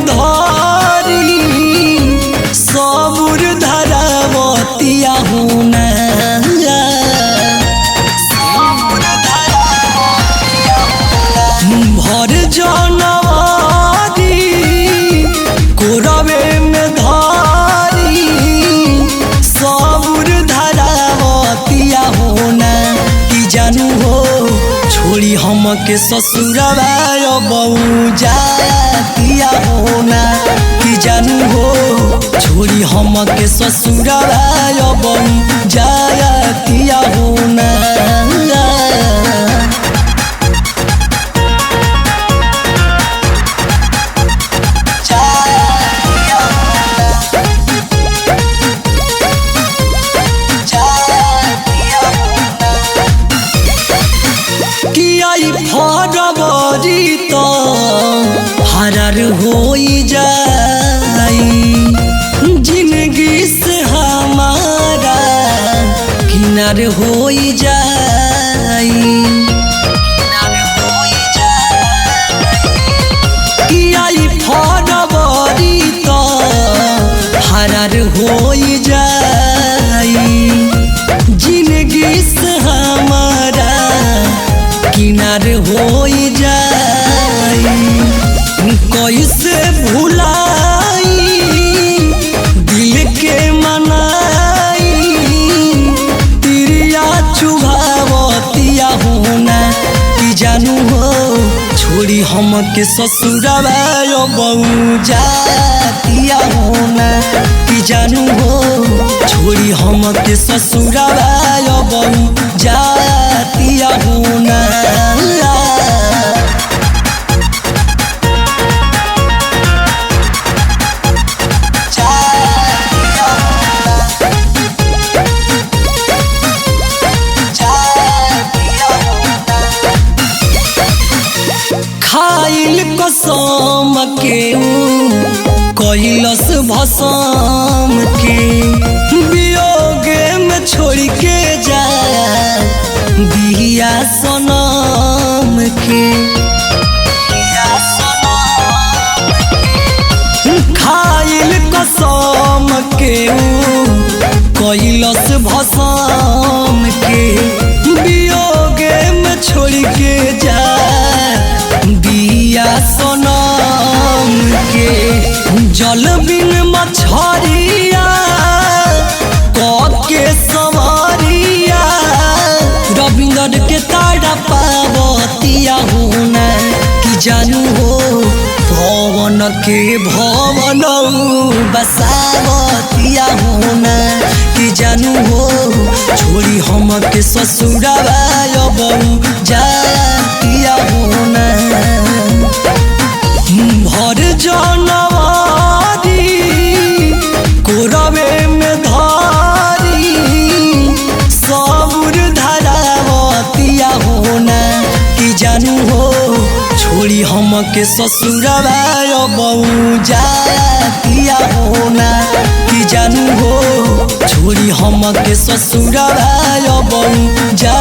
धरी सबुर धरावतिया होना भर जनवरी कोरवे में धरी सबुर धरावतिया होना कि जानू हो छोड़ी हमके ससुरवा बहू जातिया होना कि जानू हो छोड़ी हमके ससुरवा बहू जातिया होना फरवरी तो हरर होई जाई जिंदगी से हमारा किनार होई जाई फरवरी तो हरर होई जाई जिंदगी से हमारा किनार होई जाई कैसे भुलाई दिल के मनाई तिरिया चुभावतिया होना कि जानू हो छोड़ी हमके ससुरवा बहू जातिया होना कि जानू हो छोड़ी हमके ससुरवा बहू जातिया होना खाइल कसम के कैलस भसम के वियोगे में छोड़ के जा दिया सनम के खाइल कसम के कैलस भसम के वियोगे में छोड़ के जा दिया सनम के जल बिन मछरिया के सवारिया रविंद्र के तारा पावतिया होना कि जानू हो भवन के भवन बसावतिया होना कि जानू हो छोड़ी हमके ससुरवा बहू जातिया होना भर जनवरी कोरवे में धरी सबुर धरावतिया होना कि जानू हो छोड़ी हमके ससुरवा बहू जातिया होना कि जानू हो छोड़ी हमके ससुरवा बहू जा